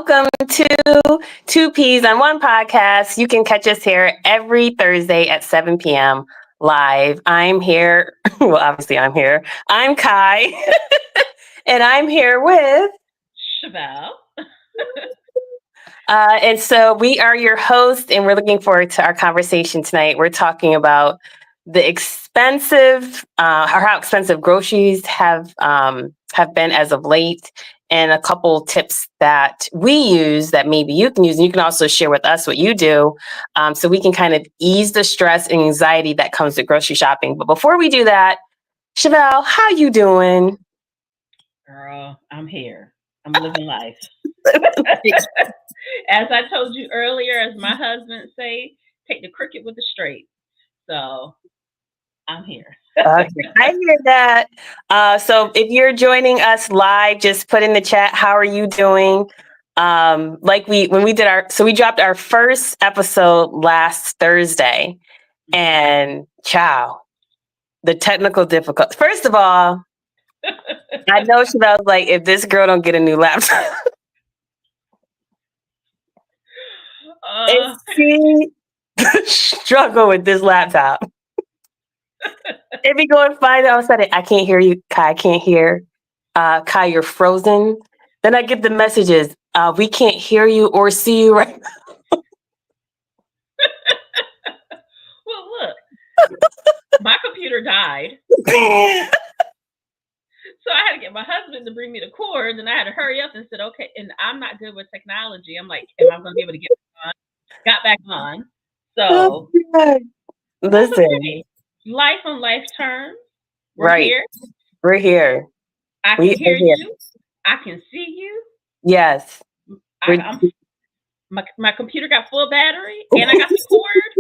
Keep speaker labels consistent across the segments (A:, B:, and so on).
A: welcome to Two Peas on One podcast. You can catch us here every Thursday at 7 p.m. live. I'm here. Well, obviously, I'm here. I'm Kai, and I'm here with
B: Chevelle.
A: And so we are your hosts, and we're looking forward to our conversation tonight. We're talking about the expensive, or how expensive groceries have been as of late, and a couple tips that we use that maybe you can use, and you can also share with us what you do, so we can kind of ease the stress and anxiety that comes with grocery shopping. But before we do that, Chevelle, how you doing?
B: Girl, I'm here. I'm living life. As I told you earlier, as my husband say, take the crooked with the straight. So I'm here.
A: Okay, I hear that. So if you're joining us live, just put in the chat, how are you doing? We dropped our first episode last Thursday, and ciao, the technical difficulty. First of all, I know Chevelle's like, if this girl don't get a new laptop, and she struggle with this laptop. If you go and find it, all of a sudden, I can't hear you, Kai. I can't hear. Kai, you're frozen. Then I get the messages. We can't hear you or see you right now.
B: Well, look, my computer died. So I had to get my husband to bring me the cord, and I had to hurry up and said, okay. And I'm not good with technology. I'm like, am I going to be able to get back on? Got back on. So
A: listen,
B: okay. Life on life terms. We're
A: right
B: here.
A: We're here.
B: I can hear you. I can see you.
A: Yes.
B: My computer got full battery, and I got the cord.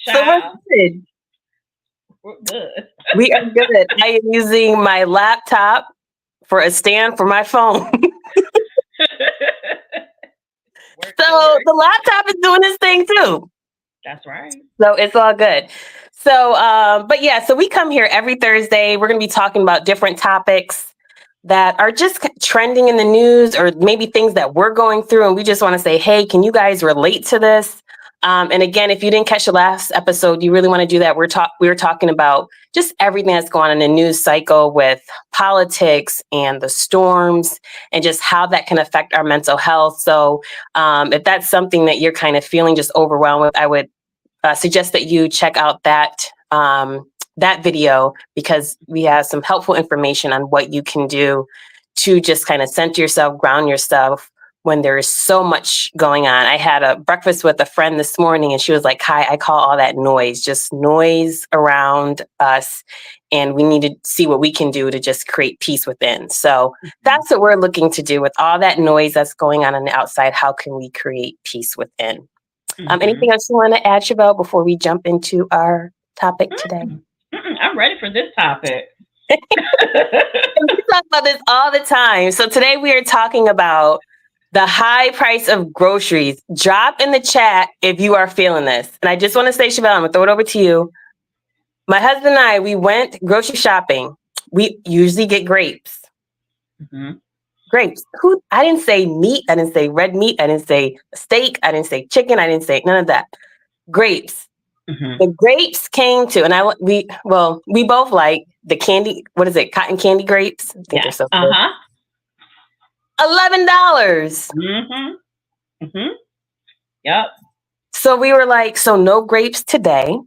A: So we're good.
B: We're good.
A: We are good. I am using my laptop for a stand for my phone. So the laptop is doing its thing too.
B: That's right.
A: So it's all good. So, but yeah, so we come here every Thursday. We're going to be talking about different topics that are just trending in the news, or maybe things that we're going through. And we just want to say, hey, can you guys relate to this? And again, if you didn't catch the last episode, you really want to do that. We were talking about just everything that's going on in the news cycle with politics and the storms and just how that can affect our mental health. So if that's something that you're kind of feeling just overwhelmed with, I would suggest that you check out that video, because we have some helpful information on what you can do to just kind of center yourself, ground yourself when there is so much going on. I had a breakfast with a friend this morning, and she was like, "Hi, I call all that noise, just noise around us. And we need to see what we can do to just create peace within." So that's what we're looking to do with all that noise that's going on the outside. How can we create peace within? Anything else you want to add, Chevelle, before we jump into our topic today?
B: I'm ready for this topic.
A: We talk about this all the time. So today we are talking about the high price of groceries. Drop in the chat if you are feeling this. And I just want to say, Chevelle, I'm going to throw it over to you. My husband and I, we went grocery shopping. We usually get grapes. Grapes. I didn't say meat. I didn't say red meat. I didn't say steak. I didn't say chicken. I didn't say none of that. Grapes. The grapes came to, and we both like the candy. What is it? Cotton candy grapes. I think they're so good. $11.
B: Yep.
A: So we were like, so no grapes today.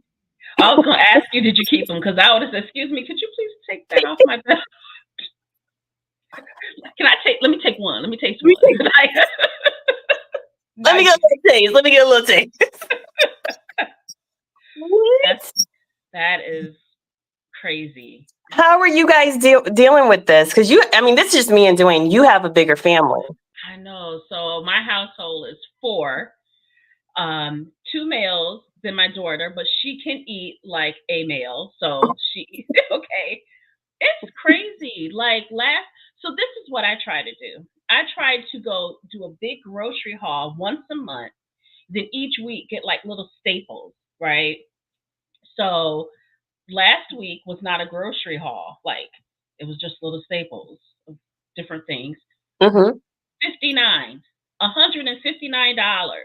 B: I was going to ask you, did you keep them? Because I would have said, excuse me, could you please take that off my desk? Let me take one. Let me taste one.
A: Let me get a little taste.
B: That is crazy.
A: How are you guys dealing with this? Because this is just me and Dwayne. You have a bigger family.
B: I know. So my household is 4, 2 males, then my daughter, but she can eat like a male. So she, okay. It's crazy. So this is what I try to do. I try to go do a big grocery haul once a month. Then each week get like little staples, right? So last week was not a grocery haul. Like, it was just little staples of different things. $59 $159,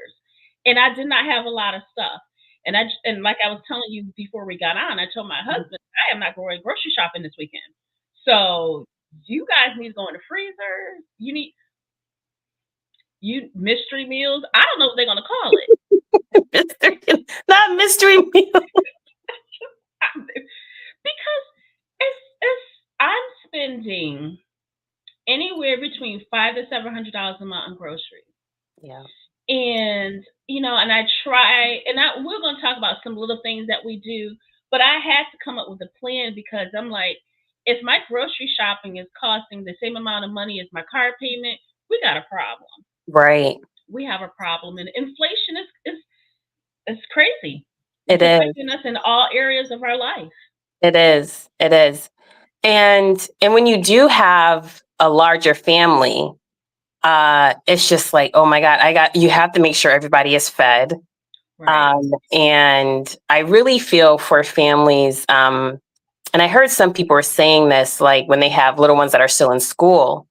B: and I did not have a lot of stuff. And like I was telling you before we got on, I told my husband I am not going grocery shopping this weekend. So you guys need to go in the freezer. You mystery meals. I don't know what they're gonna call it.
A: Mystery, not mystery meal.
B: Because it's I'm spending anywhere between $500 to $700 a month on groceries.
A: Yeah.
B: And and I try, and we're going to talk about some little things that we do, but I had to come up with a plan because I'm like, if my grocery shopping is costing the same amount of money as my car payment, we got a problem.
A: Right.
B: We have a problem, and inflation is crazy.
A: It
B: It's
A: is.
B: affecting us in all areas of our life.
A: It is. It is. And when you do have a larger family, it's just like, oh my God, you have to make sure everybody is fed.
B: Right.
A: And I really feel for families. And I heard some people were saying this, like when they have little ones that are still in school.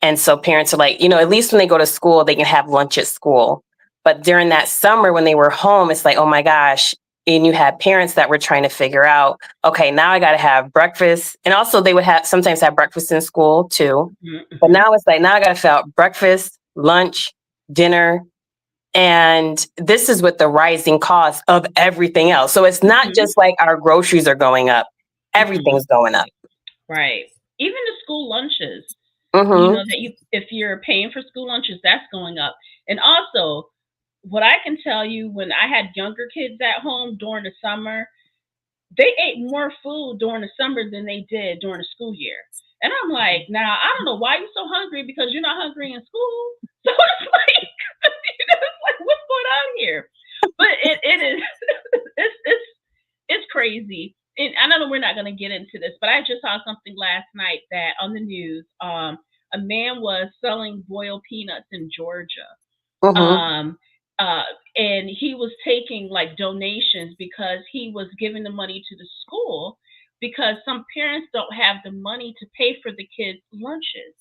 A: And so parents are like, at least when they go to school, they can have lunch at school. But during that summer when they were home, it's like, oh my gosh. And you had parents that were trying to figure out, okay, now I got to have breakfast. And also they would sometimes have breakfast in school too. But
B: Mm-hmm.
A: now it's like, now I got to fill out breakfast, lunch, dinner. And this is with the rising cost of everything else. So it's not
B: Mm-hmm.
A: just like our groceries are going up,
B: Mm-mm.
A: everything's going up.
B: Right. Even the school lunches,
A: Mm-hmm.
B: that if you're paying for school lunches, that's going up. And also, what I can tell you, when I had younger kids at home during the summer, they ate more food during the summer than they did during the school year. And I'm like, now I don't know why you're so hungry, because you're not hungry in school. So it's like, it's like, what's going on here? But it is it's it's crazy. And I know we're not going to get into this, but I just saw something last night that on the news, a man was selling boiled peanuts in Georgia.
A: Mm-hmm.
B: Um, uh, and he was taking like donations because he was giving the money to the school, because some parents don't have the money to pay for the kids' lunches.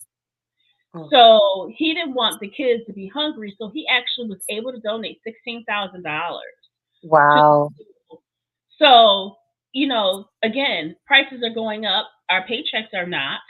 B: So he didn't want the kids to be hungry. So he actually was able to donate $16,000 to the
A: Wow.
B: school. So, again, prices are going up. Our paychecks are not,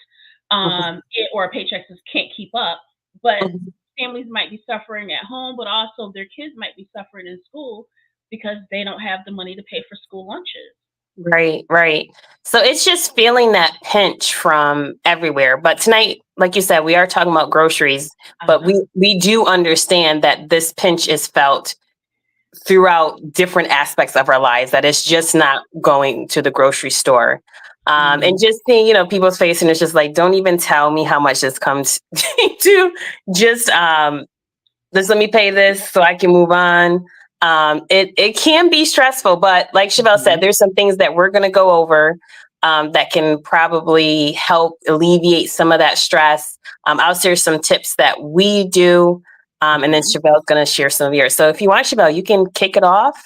A: Mhm,
B: or our paychecks just can't keep up. But
A: mhm.
B: families might be suffering at home, but also their kids might be suffering in school because they don't have the money to pay for school lunches.
A: Right, right. So it's just feeling that pinch from everywhere. But tonight, like you said, we are talking about groceries,
B: Uh
A: but
B: huh.
A: we do understand that this pinch is felt throughout different aspects of our lives, that it's just not going to the grocery store. And
B: Hmm.
A: just seeing, people's face, and it's just like, don't even tell me how much this comes to. Just just let me pay this so I can move on. It can be stressful, but like Chevelle said,
B: Hmm.
A: there's some things that we're going to go over that can probably help alleviate some of that stress. I'll share some tips that we do, and then
B: Hmm.
A: Chevelle's going to share some of yours. So if you want, Chevelle, you can kick it off.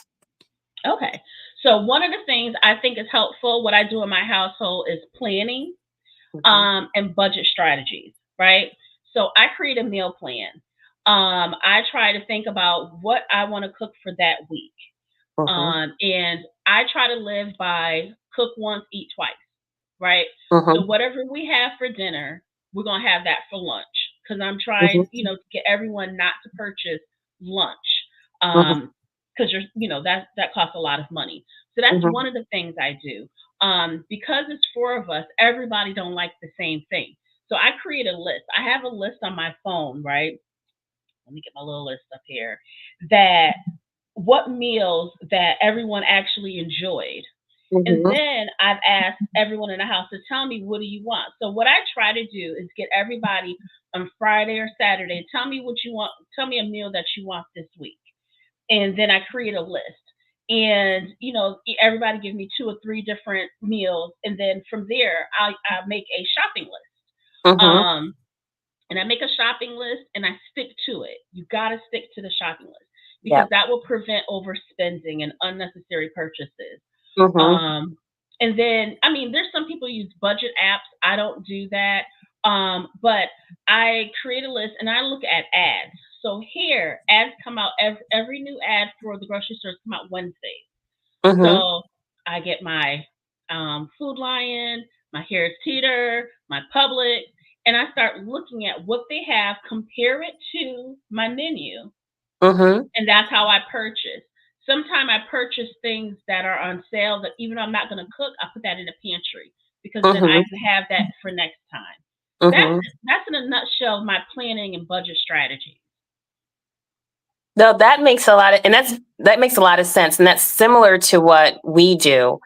B: Okay. So one of the things I think is helpful, what I do in my household, is planning,
A: Hmm.
B: and budget strategies, right? So I create a meal plan. I try to think about what I want to cook for that week.
A: Hmm.
B: And I try to live by cook once, eat twice, right? So
A: Hmm.
B: whatever we have for dinner, we're gonna have that for lunch, because I'm trying,
A: Hmm.
B: to get everyone not to purchase lunch,
A: Hmm.
B: because that costs a lot of money. So that's
A: Hmm.
B: one of the things I do. Because it's four of us, everybody don't like the same thing. So I create a list. I have a list on my phone, right? Let me get my little list up here. That what meals that everyone actually enjoyed. And
A: Hmm.
B: then I've asked everyone in the house to tell me, what do you want? So what I try to do is get everybody on Friday or Saturday, tell me what you want, tell me a meal that you want this week. And then I create a list. And everybody give me two or three different meals, and then from there I make a shopping list.
A: Hmm.
B: Um, and I make a shopping list and I stick to it. You got to stick to the shopping list, because
A: Yep.
B: that will prevent overspending and unnecessary purchases.
A: Hmm.
B: Um, and then, I mean, there's some people use budget apps. I don't do that. But I create a list and I look at ads. So here, ads come out every new ad for the grocery stores come out Wednesday.
A: Mhm.
B: So I get my Food Lion, my Harris Teeter, my Publix, and I start looking at what they have, compare it to my menu,
A: Mhm.
B: and that's how I purchase. Sometimes I purchase things that are on sale that even though I'm not going to cook, I put that in the pantry because then I
A: Mhm.
B: can have that for next time. That's
A: Mhm.
B: that's in a nutshell my planning and budget strategy.
A: No, that makes a lot of, and that makes a lot of sense, and that's similar to what we do.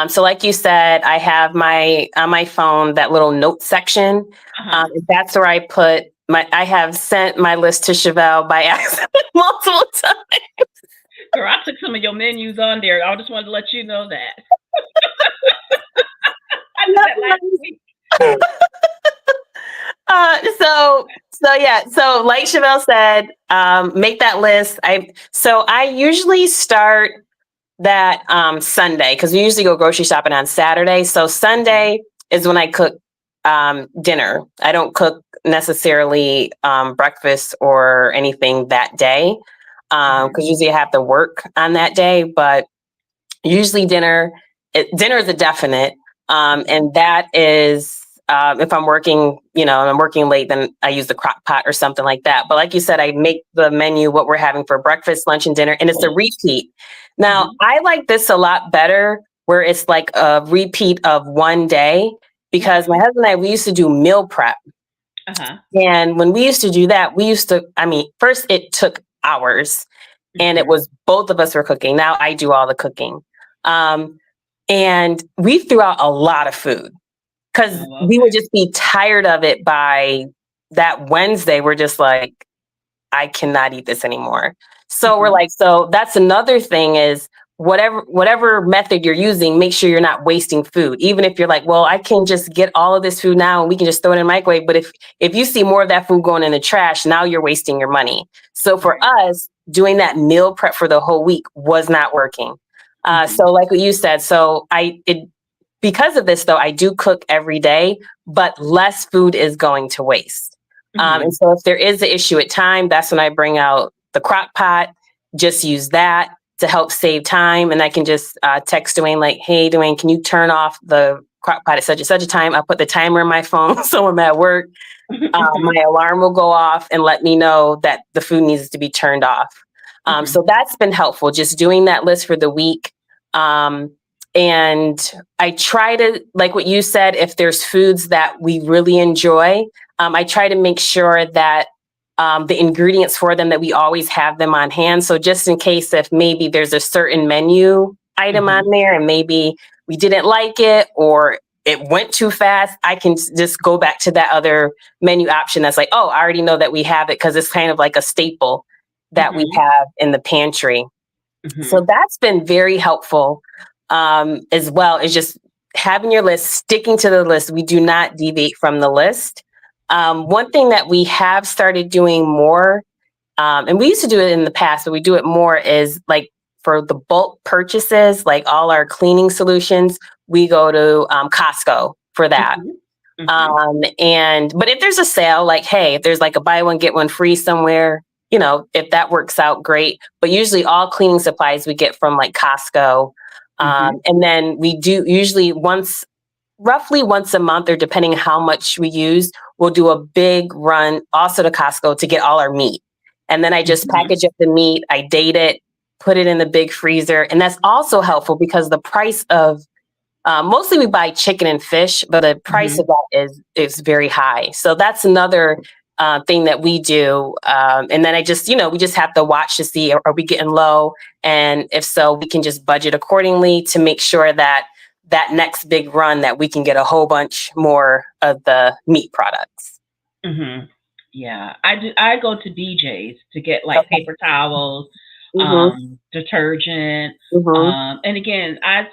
A: So, like you said, I have my on my phone that little note section.
B: Uh huh.
A: And that's where I put my. I have sent my list to Chevelle by accident multiple times.
B: Girl, I took some of your menus on there. I just wanted to let you know that. I did that last week.
A: So yeah, so like Chevelle said, make that list. I usually start that Sunday because we usually go grocery shopping on Saturday. So
B: Mhm.
A: Sunday is when I cook dinner. I don't cook necessarily breakfast or anything that day
B: Mhm.
A: because usually I have to work on that day. But usually dinner is a definite,
B: Mhm.
A: and that is if I'm working, and I'm working late, then I use the crock pot or something like that. But like you said, I make the menu what we're having for breakfast, lunch, and dinner, and it's a repeat. Now,
B: Mhm.
A: I like this a lot better where it's like a repeat of one day because my
B: Mhm.
A: husband and I, we used to do meal prep.
B: Uh huh.
A: And when we used to do that, I mean, first it took hours and it
B: Mhm.
A: was both of us were cooking. Now I do all the cooking. Um, and we threw out a lot of food because
B: Oh,
A: we would
B: okay.
A: just be tired of it by that Wednesday. We're just like, I cannot eat this anymore. So we're
B: Mhm.
A: like, so that's another thing is whatever method you're using, make sure you're not wasting food. Even if you're like, well, I can just get all of this food now and we can just throw it in the microwave. But if you see more of that food going in the trash, now you're wasting your money. So for
B: Right.
A: us, doing that meal prep for the whole week was not working. So
B: Mhm.
A: like what you said, because of this though, I do cook every day, but less food is going to waste. And
B: Mhm.
A: so if there is an issue at time, that's when I bring out the crock pot, just use that to help save time. And I can just text Dwayne like, hey, Dwayne, can you turn off the crock pot at such and such a time? I put the timer in my phone. So I'm at work,
B: Mhm.
A: my alarm will go off and let me know that the food needs to be turned off.
B: Mhm.
A: So that's been helpful, just doing that list for the week. Um, and I try to, like what you said, if there's foods that we really enjoy, I try to make sure that the ingredients for them, that we always have them on hand. So just in case if maybe there's a certain menu item on
B: Mhm.
A: there and maybe we didn't like it or it went too fast, I can just go back to that other menu option that's like, oh, I already know that we have it because it's kind of like a staple that we
B: Mhm.
A: have in the pantry. So
B: Mhm.
A: that's been very helpful as well, is just having your list, sticking to the list. We do not deviate from the list. One thing that we have started doing more, and we used to do it in the past, but we do it more, is like for the bulk purchases, like all our cleaning solutions, we go to Costco for that.
B: Mhm. Mhm.
A: But if there's a sale, like, hey, if there's like a buy one, get one free somewhere, if that works out, great. But usually all cleaning supplies we get from like Costco.
B: Mhm.
A: And then we do usually roughly once a month, or depending how much we use, we'll do a big run also to Costco to get all our meat. And then I just
B: Mhm.
A: package up the meat, I date it, put it in the big freezer. And that's also helpful because the price of mostly we buy chicken and fish, but the price of
B: Mhm.
A: that is very high. So that's another thing that we do. And then we just have to watch to see, are we getting low? And if so, we can just budget accordingly to make sure that that next big run that we can get a whole bunch more of the meat products.
B: Mhm. Yeah, I do. I go to BJ's to get like
A: Okay.
B: paper towels,
A: Mhm.
B: detergent,
A: Mhm.
B: and again, I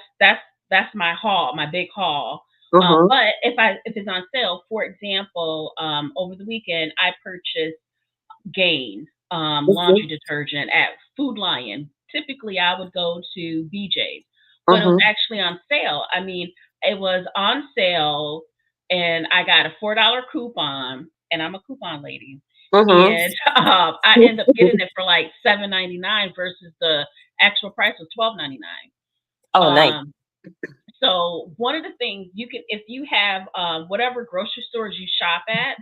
B: that's my haul, my big haul.
A: Mhm.
B: But if it's on sale, for example, over the weekend I purchased Gain
A: Mhm.
B: laundry detergent at Food Lion. Typically, I would go to BJ's, but it was
A: Mhm.
B: actually on sale. I mean, it was on sale, and I got a $4 coupon, and I'm a coupon lady.
A: Mm-hmm.
B: and I end up getting it for like $7.99 versus the actual price of $12.99.
A: Oh, nice.
B: Um, so one of the things you can, if you have whatever grocery stores you shop at,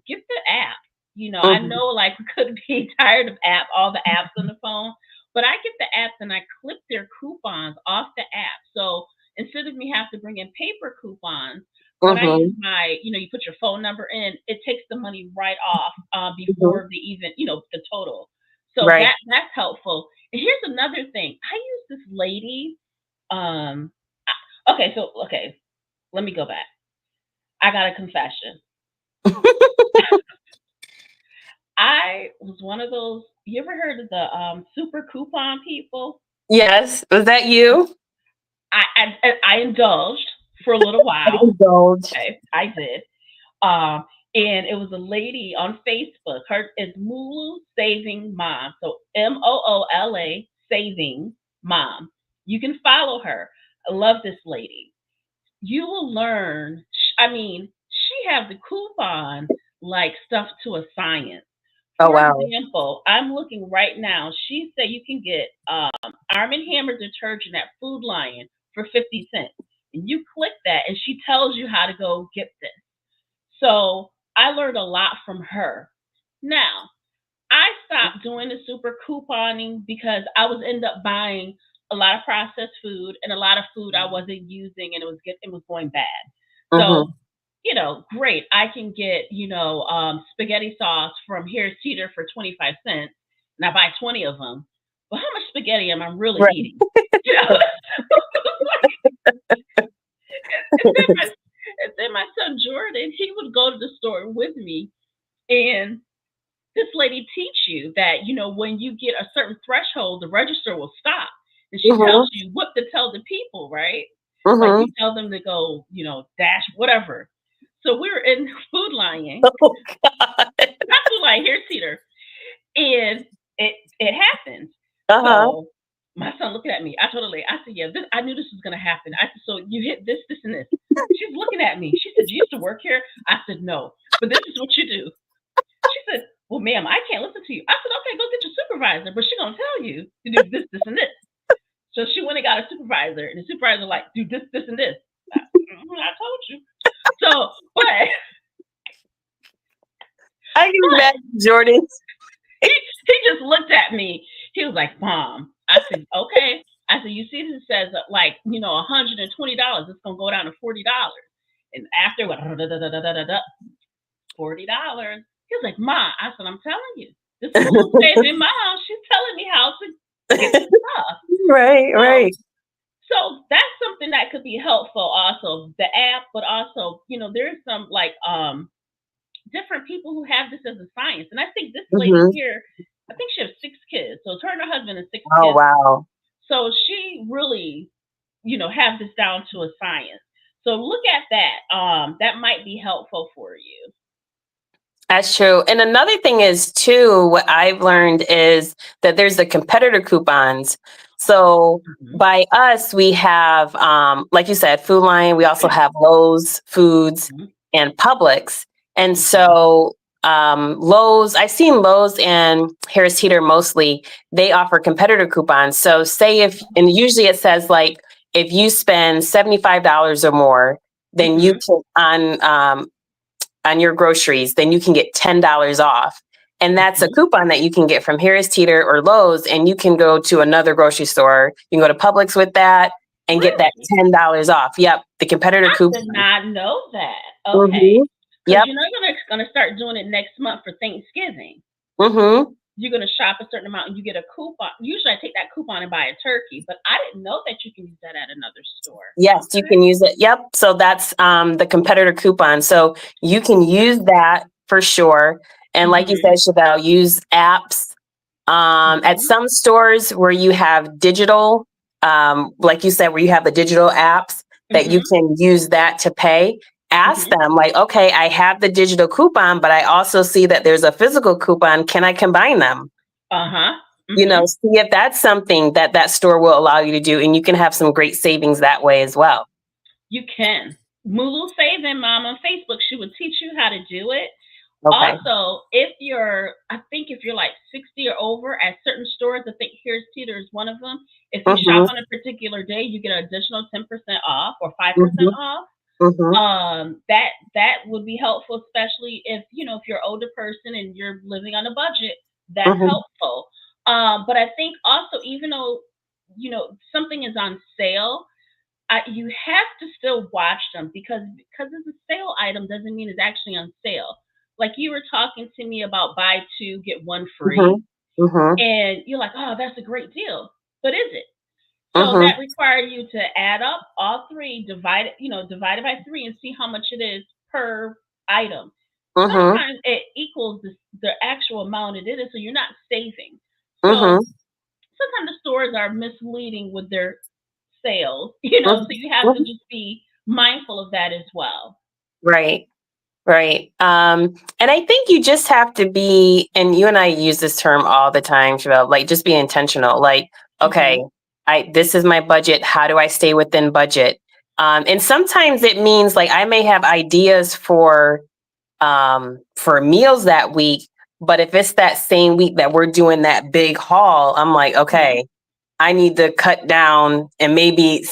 B: get the app. I
A: Mm-hmm.
B: know like we could be tired of all the apps on the phone, but I get the apps and I clip their coupons off the app. So instead of me have to bring in paper coupons, when I use
A: Mm-hmm.
B: my, you put your phone number in, it takes the money right off
A: Mm-hmm.
B: before the even, the total. So
A: Right.
B: that's helpful. And here's another thing. I use this lady. Um, okay, let me go back. I got a confession. I was one of those. You ever heard of the super coupon people?
A: Yes. Was that you?
B: I indulged for a little
A: I
B: while.
A: indulge.
B: Okay, I did. Um, and it was a lady on Facebook. Her is Mulu Saving Mom. So Moola Saving Mom. You can follow her. I love this lady. You will learn. I mean, she have the coupon like stuff to a science.
A: Oh,
B: For
A: wow.
B: example, I'm looking right now. She said you can get Arm& and Hammer detergent at Food Lion for 50 cents. And you click that, and she tells you how to go get this. So I learned a lot from her. Now, I stopped doing the super couponing because I was end up buying a lot of processed food and a lot of food I wasn't using, and it was going bad. So,
A: Mm-hmm.
B: great. I can get, spaghetti sauce from Harris Teeter for 25 cents and I buy 20 of them. But how much spaghetti am I really
A: Right.
B: eating? You know, and then my son Jordan, he would go to the store with me, and this lady teach you that when you get a certain threshold, the register will stop, and she tells
A: Mm-hmm.
B: you what to tell the people, right? Like
A: Mm-hmm.
B: you tell them to go, dash whatever. So we were in Food Lion,
A: Oh, God.
B: not Food Lion, Hair Cedar, and it happened.
A: Uh-huh.
B: So my son looking at me. I told her, I said, yeah, I knew this was gonna happen. I said, so you hit this, this, and this. She's looking at me. She said, you used to work here? I said, no, but this is what you do. She said, well, ma'am, I can't listen to you. I said, okay, go get your supervisor, but she's gonna tell you to do this, this, and this. So she went and got a supervisor, and the supervisor like, do this, this, and this. I told you. So, but
A: I can
B: but
A: imagine Jordan.
B: he just looked at me. He was like, Mom. I said, okay. I said, you see, this says like $120. It's gonna go down to $40. And after what $40. He was like, Ma. I said, I'm telling you, this Lulu saving mom. She's telling me how to get the stuff.
A: Right,
B: So
A: right.
B: so that's something that could be helpful also, the app, but also, there's some like different people who have this as a science. And I think this lady
A: Mm-hmm.
B: here, I think she has 6 kids. So it's her and her husband and 6
A: Oh,
B: kids.
A: wow.
B: So she really, have this down to a science. So look at that. That might be helpful for you.
A: That's true. And another thing is too, what I've learned is that there's the competitor coupons. So
B: Mhm.
A: by us, we have, like you said, Food Lion. We also have Lowe's Foods
B: Mhm.
A: and Publix. And
B: Mhm.
A: so Lowe's, I've seen Lowe's and Harris Teeter mostly, they offer competitor coupons. So say if, and usually it says like, if you spend $75 or more, then you
B: Mhm.
A: can on your groceries, then you can get $10 off. And that's a
B: Mhm.
A: coupon that you can get from Harris Teeter or Lowe's, and you can go to another grocery store. You can go to Publix with that and get that
B: Really?
A: $10 off. Yep, the competitor
B: I did
A: coupon.
B: not know that. Okay.
A: Mm-hmm.
B: Because
A: Yep.
B: gonna start doing it next month for Thanksgiving.
A: Mm-hmm.
B: You're gonna shop a certain amount and you get a coupon. Usually I take that coupon and buy a turkey, but I didn't know that you can use that at another store.
A: Yes, you
B: Okay.
A: can use it. Yep. So that's the competitor coupon. So you can use that for sure. And like you said,
B: Mhm.
A: Chevelle, use apps. At
B: Mhm.
A: some stores where you have digital, like you said, where you have the digital apps that you
B: Mhm.
A: can use that to pay, ask
B: Mhm.
A: them like, okay, I have the digital coupon, but I also see that there's a physical coupon. Can I combine them?
B: Uh-huh.
A: You know,
B: Mhm.
A: see if that's something that that store will allow you to do, and you can have some great savings that way as well.
B: You can. Mulu Saving Mom on Facebook, she would teach you how to do it.
A: Okay.
B: Also, I think if you're like 60 or over at certain stores, I think Here's Teeter is one of them. If you shop
A: Mhm.
B: on a particular day, you get an additional 10% off or 5%
A: Mhm.
B: off.
A: Mhm.
B: That would be helpful, especially if you're an older person and you're living on a budget. That's
A: Mhm.
B: helpful. But I think also, even though something is on sale, you have to still watch them, because it's a sale item doesn't mean it's actually on sale. Like, you were talking to me about buy two get one free,
A: Mhm. Mhm.
B: and you're like, oh, that's a great deal, but is it? So
A: Mhm.
B: that requires you to add up all three, divide it by three, and see how much it is per item.
A: Mhm.
B: Sometimes it equals the actual amount it is, so you're not saving. So
A: Mhm.
B: sometimes the stores are misleading with their sales, so
A: Mhm.
B: you have to
A: Mhm.
B: just be mindful of that as well.
A: Right. Right. And I think you just have to be, and you and I use this term all the time, Chevelle, like just be intentional. Like, okay,
B: Mhm.
A: this is my budget. How do I stay within budget? And sometimes it means like I may have ideas for meals that week, but if it's that same week that we're doing that big haul, I'm like,
B: Mhm.
A: okay, I need to cut down and maybe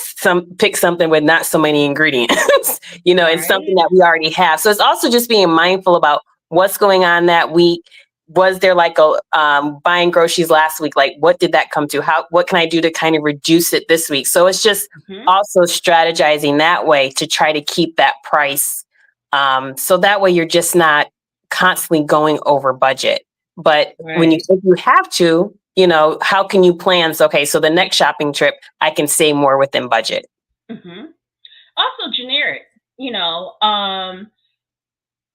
A: pick something with not so many ingredients, and something
B: Right.
A: that we already have. So it's also just being mindful about what's going on that week. Was there like a buying groceries last week? Like, what did that come to? What can I do to kind of reduce it this week? So it's just
B: Mhm.
A: also strategizing that way to try to keep that price. So that way you're just not constantly going over budget. But when
B: Right.
A: if you have to, how can you plan? So, okay, so the next shopping trip, I can stay more within budget.
B: Mhm. Also generic, you know,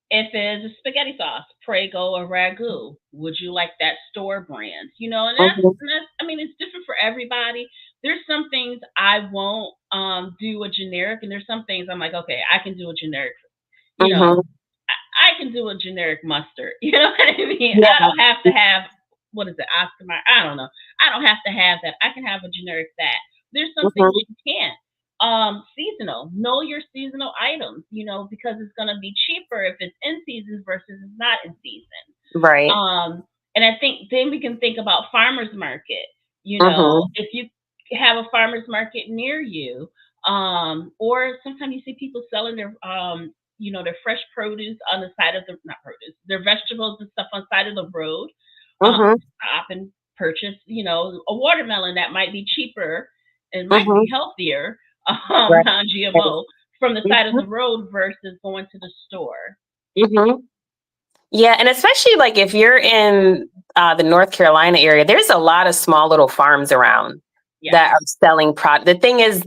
B: if it's a spaghetti sauce, Prego or Ragu, would you like that store brand? And that's,
A: Mhm.
B: and that's I mean, it's different for everybody. There's some things I won't do a generic, and there's some things I'm like, okay, I can do a generic. You know,
A: Mhm.
B: I can do a generic mustard. You know what I mean? I
A: Yeah.
B: don't have to have, what is it, Oscar Mayer? I don't know. I don't have to have that. I can have a generic that. There's some things
A: Mhm.
B: you can't. Seasonal. Know your seasonal items, because it's gonna be cheaper if it's in season versus it's not in season.
A: Right.
B: Um, and I think then we can think about farmers market.
A: Mhm.
B: If you have a farmers market near you, or sometimes you see people selling their fresh produce on the side of the not produce, their vegetables and stuff on the side of the road.
A: Mhm.
B: Stop and purchase, a watermelon that might be cheaper and might be
A: Mhm.
B: healthier,
A: Right. Right.
B: non-GMO, from the side of
A: Mhm.
B: the road versus going to the store.
A: Mhm. Yeah, and especially like if you're in the North Carolina area, there's a lot of small little farms around
B: Yes.
A: that are selling product. The thing is,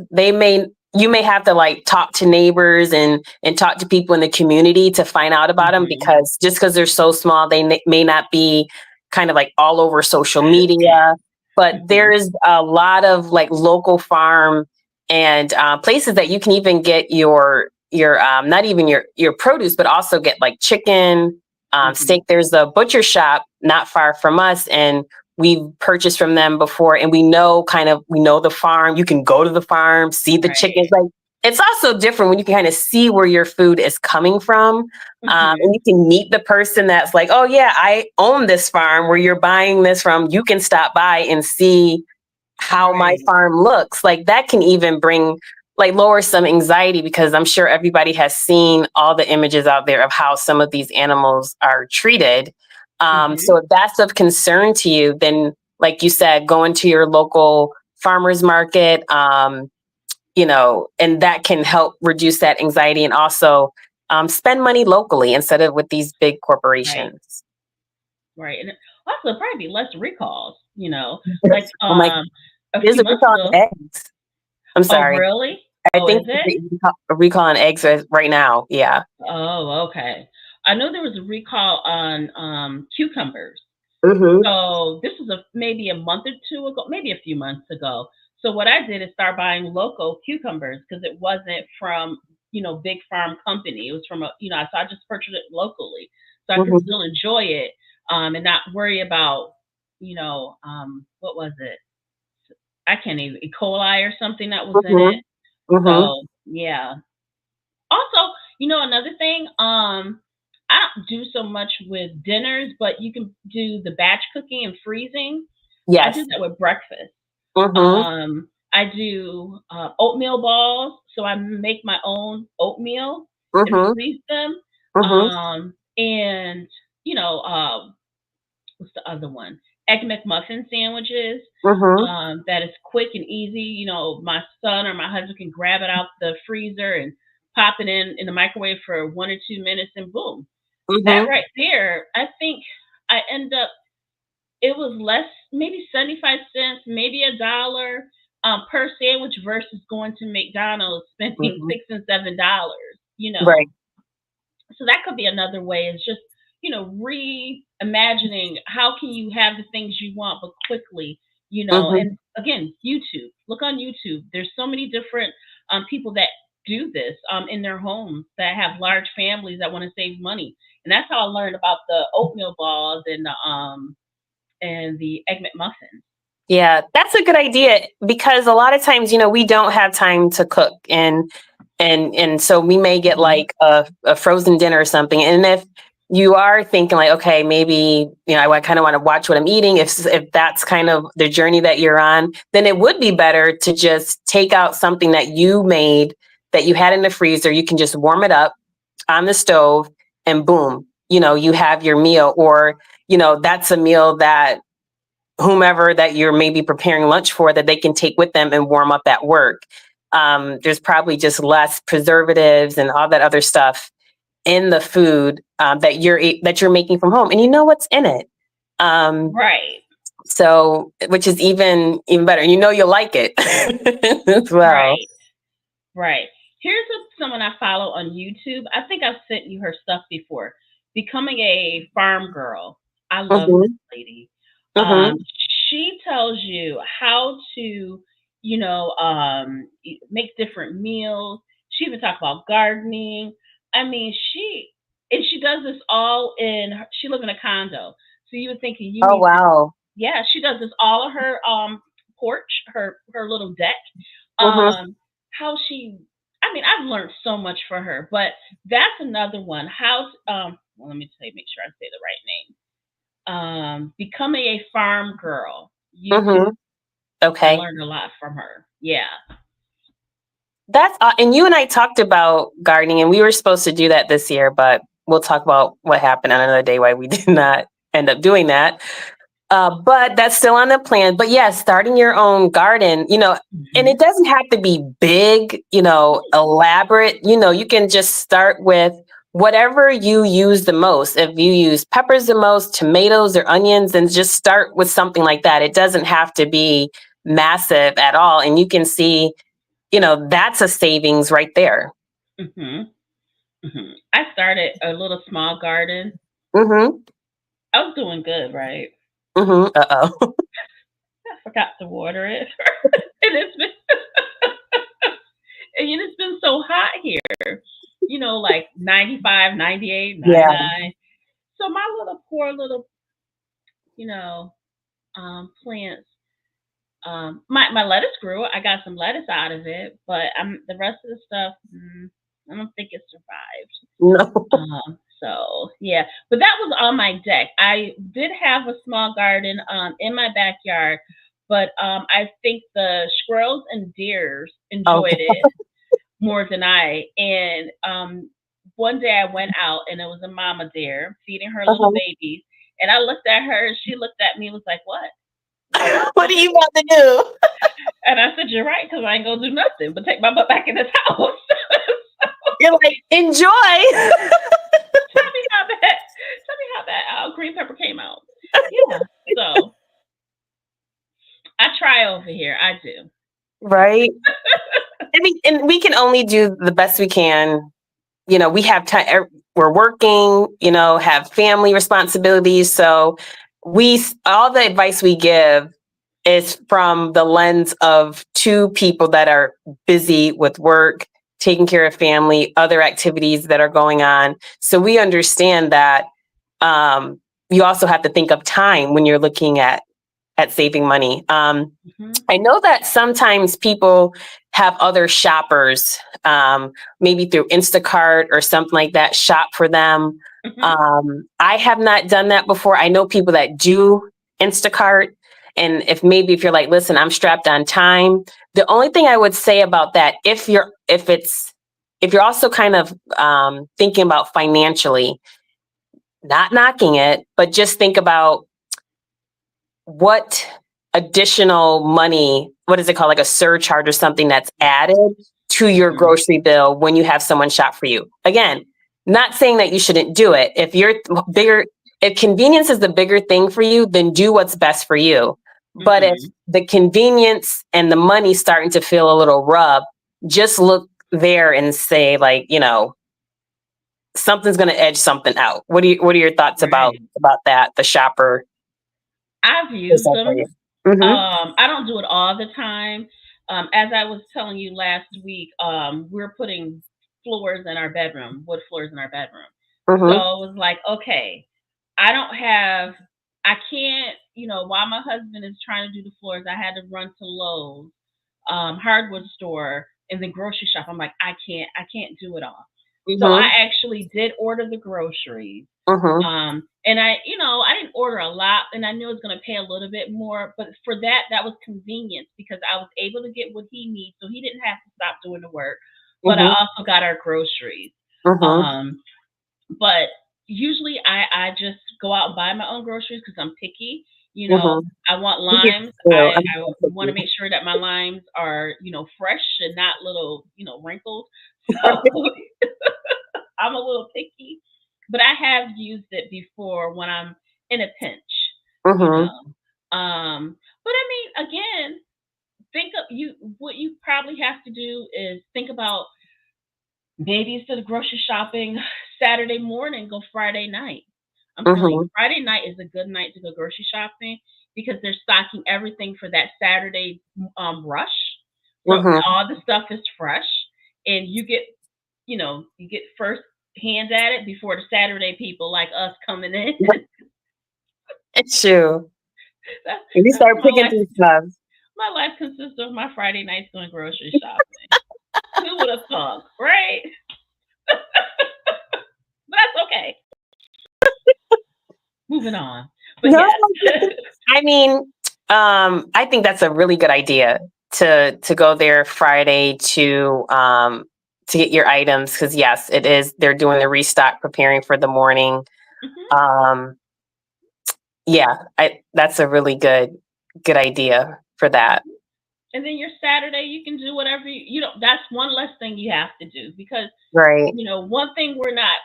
A: you may have to like talk to neighbors and talk to people in the community to find out about them,
B: Hmm.
A: because just because they're so small, they may not be kind of like all over social media. But
B: Hmm.
A: there's a lot of like local farm and places that you can even get your not even your produce, but also get like chicken,
B: Hmm.
A: steak. There's a butcher shop not far from us, and we've purchased from them before, and we know the farm. You can go to the farm, see the chickens.
B: Right.
A: Like, it's also different when you can kind of see where your food is coming from,
B: Hmm.
A: and you can meet the person that's like, oh yeah, I own this farm where you're buying this from. You can stop by and see how my
B: Right.
A: farm looks. Like, that can even bring like lower some anxiety, because I'm sure everybody has seen all the images out there of how some of these animals are treated. So
B: Hmm.
A: if that's of concern to you, then like you said, go into your local farmers market, and that can help reduce that anxiety, and also spend money locally instead of with these big
B: Right.
A: corporations.
B: Right. And also probably be less recalls, like
A: Oh my,
B: a
A: there's
B: few
A: a
B: months
A: recall on
B: ago.
A: eggs. I'm
B: Oh,
A: sorry.
B: really?
A: I
B: Oh, is
A: think
B: it?
A: there's a recall on eggs right now. Yeah.
B: Oh, okay. I know there was a recall on cucumbers.
A: Mhm.
B: So this was maybe a month or two ago, maybe a few months ago. So what I did is start buying local cucumbers, because it wasn't from, big farm company. It was from so I just purchased it locally, so I could
A: Mhm.
B: still enjoy it, and not worry about, what was it? I can't even E. coli or something that was in
A: Mhm.
B: it.
A: Mhm.
B: So yeah. Also, another thing, I don't do so much with dinners, but you can do the batch cooking and freezing. I do
A: Yes.
B: that with breakfast.
A: Mm-hmm.
B: I do oatmeal balls, so I make my own oatmeal and
A: Mm-hmm.
B: freeze them.
A: Mm-hmm.
B: And you know, what's the other one? Egg McMuffin sandwiches.
A: Mm-hmm.
B: That is quick and easy. You know, my son or my husband can grab it out the freezer and pop it in the microwave for 1 or 2 minutes, and boom, that
A: Mm-hmm.
B: right there. I think I end up. It was less, maybe 75 cents, maybe $1 per sandwich versus going to McDonald's spending
A: Mm-hmm.
B: $6 and $7. You know,
A: Right.
B: so that could be another way, is just, reimagining how can you have the things you want but quickly.
A: Mm-hmm.
B: And again, YouTube, look on YouTube, there's so many different people that do this in their homes, that have large families that want to save money. And that's how I learned about the oatmeal balls and the egg McMuffins.
A: Yeah, that's a good idea because a lot of times, we don't have time to cook and so we may get
B: Hmm.
A: like a frozen dinner or something. And if you are thinking like, okay, maybe, I kind of want to watch what I'm eating, if that's kind of the journey that you're on, then it would be better to just take out something that you made that you had in the freezer. You can just warm it up on the stove and boom, you have your meal. Or, that's a meal that whomever that you're maybe preparing lunch for, that they can take with them and warm up at work. There's probably just less preservatives and all that other stuff in the food that you're making from home, and you know what's in it. Um,
B: Right.
A: so, which is even better. You'll like it as well.
B: Right. Right. Here's someone I follow on YouTube. I think I've sent you her stuff before. Becoming a farm girl. I love this
A: Hmm.
B: lady. Um,
A: Hmm.
B: she tells you how to, make different meals. She even talks about gardening. I mean, she does this all she lives in a condo. So you would think you
A: Oh
B: need to,
A: wow.
B: yeah, she does this all of her porch, her little deck.
A: Hmm.
B: Um, how she, I mean, I've learned so much for her, but that's another one. Well, let me say, make sure I say the right name. Becoming a farm girl, YouTube.
A: Hmm.
B: I
A: Okay.
B: learned a lot from her. Yeah.
A: And you and I talked about gardening, and we were supposed to do that this year, but we'll talk about what happened on another day why we did not end up doing that. But that's still on the plan. But yeah, starting your own garden, and it
B: Hmm.
A: doesn't have to be big, elaborate. You can just start with whatever you use the most. If you use peppers the most, tomatoes or onions, then just start with something like that. It doesn't have to be massive at all. And you can see, that's a savings right there.
B: Hmm. Hmm. I started a little small garden.
A: Mm-hmm.
B: I was doing good, right?
A: Mm-hmm. Uh-oh.
B: I forgot to water it. and it's been and it's been so hot here. Like 95, 98,
A: Yeah.
B: 99. So my little poor little, you know, plants. My lettuce grew. I got some lettuce out of it, but the rest of the stuff, I don't think it survived.
A: No.
B: So yeah, but that was on my deck. I did have a small garden in my backyard, but I think the squirrels and deers enjoyed
A: Okay.
B: it more than I. And one day I went out and it was a mama deer feeding her little
A: Uh-huh.
B: babies, and I looked at her and she looked at me and was like, "What?"
A: What are you about to do?
B: And I said, "You're right, because I ain't gonna do nothing but take my butt back in this house."
A: You're like, enjoy.
B: Tell me how that. Tell me how that green pepper came out. Yeah. So I try over here. I do.
A: Right. I mean, and we can only do the best we can. We have time. We're working. Have family responsibilities. So all the advice we give is from the lens of two people that are busy with work, taking care of family, other activities that are going on. So we understand that you also have to think of time when you're looking at saving money.
B: Hmm.
A: I know that sometimes people have other shoppers, maybe through Instacart or something like that, shop for them. I have not done that before. I know people that do Instacart. And if you're like, listen, I'm strapped on time. The only thing I would say about that, if you're also kind of thinking about financially, not knocking it, but just think about what additional money, what is it called, like a surcharge or something that's added to your grocery bill when you have someone shop for you. Again, not saying that you shouldn't do it. If convenience is the bigger thing for you, then do what's best for you. But if the convenience and the money starting to feel a little rub, just look there and say, like, something's going to edge something out. What are your thoughts about that? The shopper.
B: I've used them.
A: Mm-hmm.
B: I don't do it all the time. As I was telling you last week, we're putting floors in our bedroom, wood floors in our bedroom. So
A: Mm-hmm.
B: it was like, okay, I can't, while my husband is trying to do the floors, I had to run to Lowe's, hardwood store, and the grocery shop. I'm like, I can't do it all. So I
A: Mm-hmm.
B: actually did order the groceries.
A: Mm-hmm.
B: And I didn't order a lot, and I knew I was going to pay a little bit more, but for that was convenience because I was able to get what he needs, so he didn't have to stop doing the work. But I
A: Mm-hmm.
B: also got our groceries.
A: Mm-hmm.
B: Um, but usually I just go out and buy my own groceries because I'm picky.
A: Mm-hmm.
B: I want
A: Me
B: limes.
A: too.
B: I want to make sure that my limes are, fresh and not little, wrinkles. So I'm a little picky, but I have used it before when I'm in a pinch, you
A: Mm-hmm.
B: know. But I mean, again, think of you. What you probably have to do is think about maybe instead of grocery shopping Saturday morning, go Friday night. I'm telling you,
A: Mm-hmm.
B: Friday night is a good night to go grocery shopping because they're stocking everything for that Saturday rush. So
A: Mm-hmm.
B: all the stuff is fresh, and you get first hand at it before the Saturday people like us coming in.
A: It's true.
B: that's,
A: And you
B: that's
A: start
B: my
A: picking
B: life.
A: through stuff.
B: My life consists of my Friday nights going grocery shopping. Who would have thought, right? But that's okay. Moving on. But
A: No,
B: yes.
A: I mean, I think that's a really good idea to go there Friday to get your items because yes, it is. They're doing the restock, preparing for the morning.
B: Mhm.
A: Um, yeah, that's a really good idea for that.
B: And then your Saturday, you can do whatever that's one less thing you have to do because,
A: Right,
B: one thing we're not,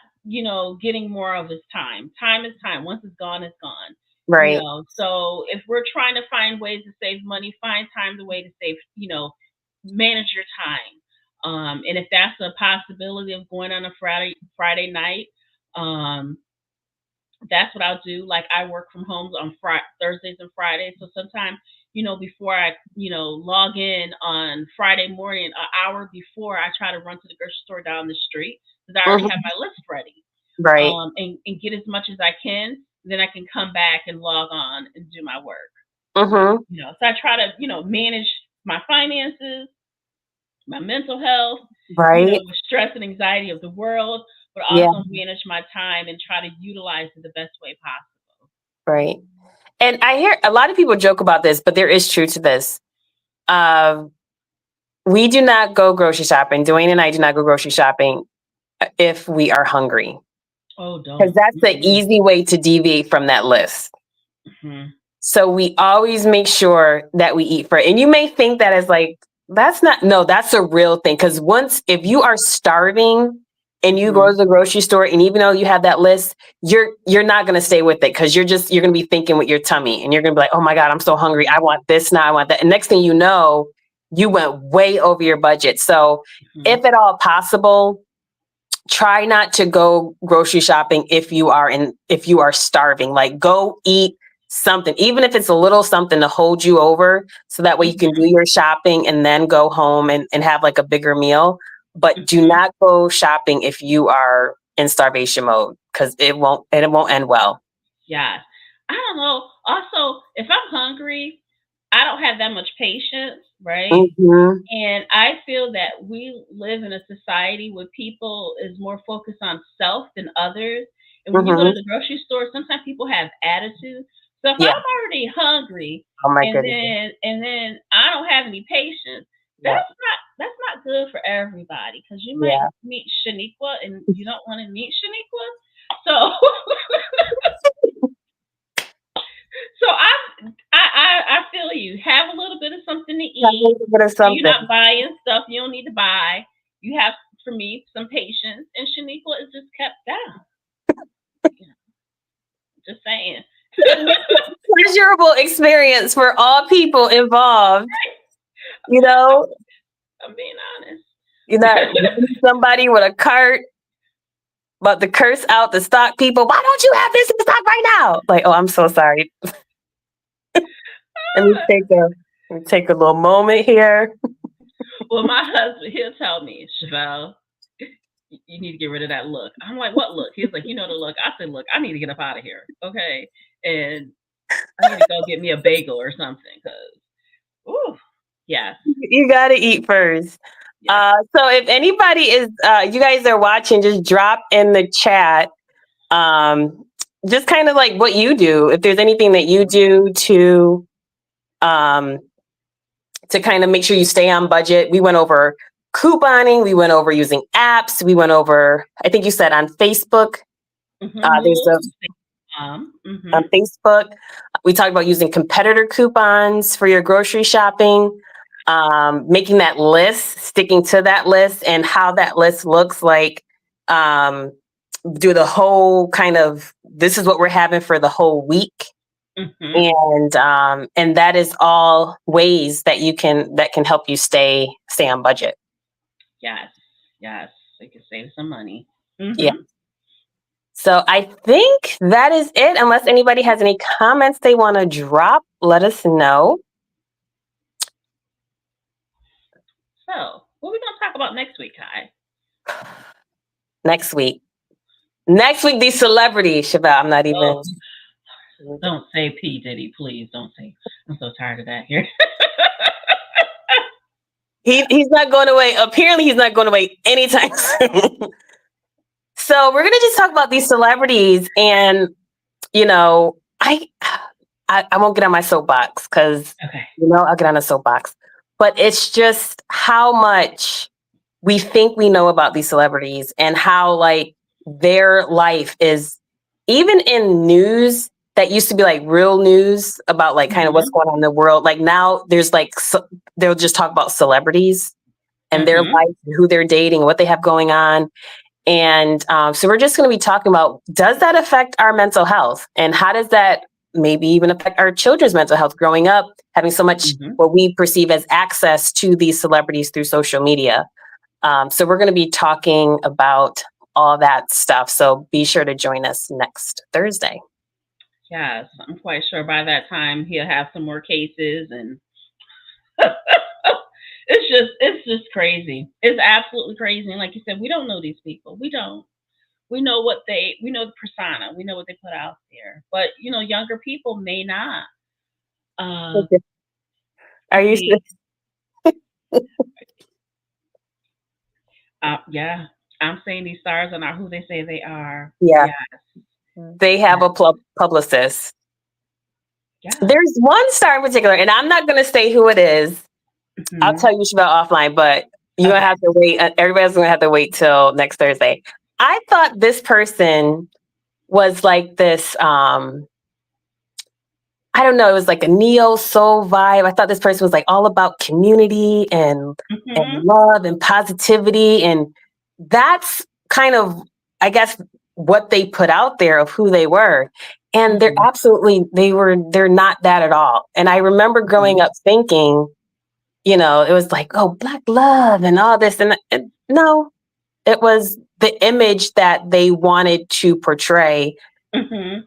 B: getting more of is time. Time is time. Once it's gone, it's gone.
A: right.
B: So if we're trying to find ways to save money, find time the way to save, manage your time. And if that's a possibility of going on a Friday night, um, that's what I'll do. Like I work from home on Thursdays and Fridays. So sometimes, before I, log in on Friday morning, an hour before, I try to run to the grocery store down the street because I already have
A: Hmm.
B: my list ready.
A: Right.
B: And get as much as I can. Then I can come back and log on and do my work.
A: Hmm.
B: So I try to, manage my finances, my mental health,
A: Right.
B: with stress and anxiety of the world, but
A: Yeah.
B: also manage my time and try to utilize it the best way possible.
A: Right. And I hear a lot of people joke about this, but there is truth to this. Um, we do not go grocery shopping. Dwayne and I do not go grocery shopping if we are hungry,
B: Oh,
A: because
B: don't.
A: that's the
B: Mm-mm.
A: easy way to deviate from that list.
B: Mhm.
A: So we always make sure that we eat for it. And you may think that is like, that's not, no, that's a real thing. Because if you are starving and you go
B: Mhm.
A: to the grocery store, and even though you have that list, you're not going to stay with it because you're going to be thinking with your tummy and you're going to be like, oh my God, I'm so hungry.
B: Mhm.
A: I want this now. I want that. And next thing you know, you went way over your budget. So
B: Mhm.
A: if at all possible, try not to go grocery shopping if you are starving. Like go eat something, even if it's a little something to hold you over so that way you can do
B: Mhm.
A: your shopping and then go home and have like a bigger meal. But do
B: Mhm.
A: not go shopping if you are in starvation mode because it won't end well.
B: Yes. I don't know. Also, if I'm hungry, I don't have that much patience. right?
A: Mm-hmm.
B: And I feel that we live in a society where people is more focused on self than others. And when you go to
A: Mm-hmm.
B: the grocery store, sometimes people have attitude. So if
A: Yeah.
B: I'm already hungry
A: Oh my
B: and
A: goodness.
B: then I don't have any patience,
A: Yeah.
B: that's not good for everybody because you might
A: Yeah.
B: meet Shaniqua and you don't want to meet Shaniqua. So so I feel you. Have a little bit of something to
A: Have a
B: eat.
A: little bit of
B: So you're
A: something.
B: not buying stuff you don't need to buy. You have, for me, some patience, and Shaniqua is just kept down. You know, just saying.
A: Pleasurable experience for all people involved. You know,
B: I'm being honest.
A: you're not meeting somebody with a cart, but to curse out the stock people. Why don't you have this in stock right now? Like, oh, I'm so sorry. Let me take a little moment here.
B: Well, my husband, he'll tell me, Chevelle, you need to get rid of that look. I'm like, what look? He's like, you know the look. I said, look, I need to get up out of here, okay? And I need to go get me a bagel or something, because, ooh, yes,
A: You got to eat first.
B: yes.
A: So if anybody is, you guys are watching, just drop in the chat. Just kind of like what you do. If there's anything that you do um, to kind of make sure you stay on budget. We went over couponing. We went over using apps. We went over, I think you said on Facebook. There's a
B: Move.
A: on
B: Mm-hmm.
A: Facebook. We talked about using competitor coupons for your grocery shopping, making that list, sticking to that list, and how that list looks like. Um, do the whole kind of this is what we're having for the whole week,
B: Mm-hmm.
A: and that is all ways that can help you stay on budget.
B: Yes, yes. They can save some money.
A: Yeah.
B: Mm-hmm.
A: So I think that is it. Unless anybody has any comments they want to drop, let us know.
B: So, what are we going to talk about next week, Kai?
A: Next week. Next week, these celebrities, Shabbat. I'm not
B: Oh,
A: even.
B: don't say P. Diddy, please. Don't say. I'm so tired of that here.
A: He's not going away. Apparently, he's not going away anytime soon. So we're gonna just talk about these celebrities, and you know, I won't get on my soapbox because
B: Okay.
A: I'll get on a soapbox, but it's just how much we think we know about these celebrities and how like their life is even in news that used to be like real news about like kind of what's
B: Mm-hmm.
A: going on in the world. Like now there's like they'll just talk about celebrities and their
B: Mm-hmm.
A: life, who they're dating, what they have going on. And so we're just going to be talking about, does that affect our mental health? And how does that maybe even affect our children's mental health growing up, having so much
B: Mm-hmm.
A: what we perceive as access to these celebrities through social media? So we're going to be talking about all that stuff. So be sure to join us next Thursday.
B: Yes, I'm quite sure by that time he'll have some more cases, and it's just crazy. It's absolutely crazy. And like you said, we don't know these people. We don't. We know the persona. We know what they put out there. But younger people may not. Uh,
A: Are you?
B: see, yeah, I'm saying these stars are not who they say they are.
A: Yeah,
B: Yeah,
A: they have
B: yeah,
A: a publicist.
B: yeah.
A: There's one star in particular, and I'm not going to say who it is. I'll
B: Hmm.
A: tell you about offline, but you're going to
B: Okay.
A: have to wait. Everybody's going to have to wait till next Thursday. I thought this person was like this. I don't know. It was like a neo soul vibe. I thought this person was like all about community and
B: Hmm.
A: love and positivity, and that's kind of, I guess, what they put out there of who they were. And
B: Hmm.
A: they're not that at all. And I remember growing
B: Hmm.
A: up thinking, it was like, oh, Black love and all this, and no, it was the image that they wanted to portray
B: Hmm.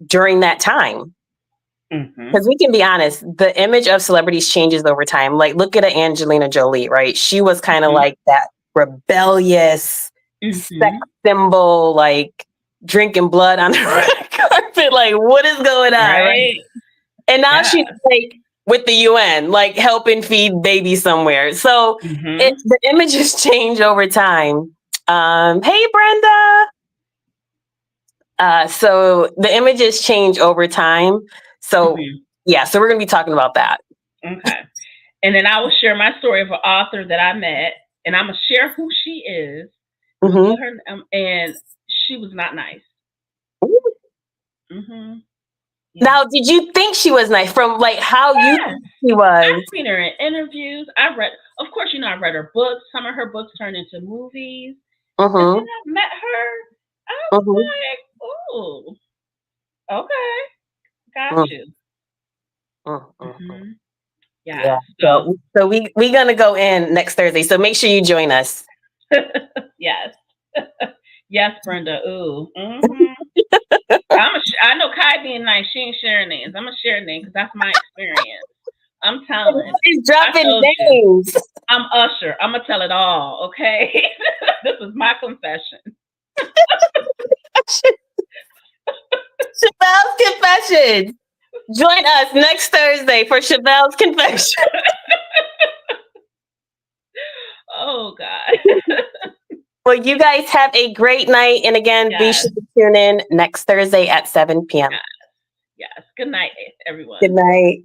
A: during that time.
B: Hmm.
A: Because we can be honest, the image of celebrities changes over time. Like, look at Angelina Jolie, right? She was kind of
B: Hmm.
A: like that rebellious sex
B: Hmm.
A: symbol, like drinking blood on the red carpet. Like, what is going on, right?
B: Right.
A: And now
B: Yeah.
A: she's like with the UN, like helping feed babies somewhere. So the images change over time. Hey, Brenda. So the images change over time. So yeah, so we're going to be talking about that.
B: Okay. And then I will share my story of an author that I met, and I'm going to share who she is. I'm gonna put her, and she was not nice.
A: Yeah. Now, did you think she was nice from like how you think she was?
B: I've seen her in interviews. I read, of course, I read her books. Some of her books turned into movies. And then I met her. I was like, "Ooh, okay, got you." Yeah.
A: So we gonna go in next Thursday. So make sure you join us.
B: Yes. Yes, Brenda. Ooh. I know Kai being nice. She ain't sharing names. I'm gonna share names because that's my experience. I'm telling.
A: She's dropping names.
B: I'm Usher. I'm gonna tell it all. Okay. This is my confession.
A: Chavelle's confession. Join us next Thursday for Chavelle's confession.
B: Oh God.
A: Well, you guys have a great night, and again, be sure to tune in next Thursday at 7 p.m.
B: Yes. Good night, everyone.
A: Good night.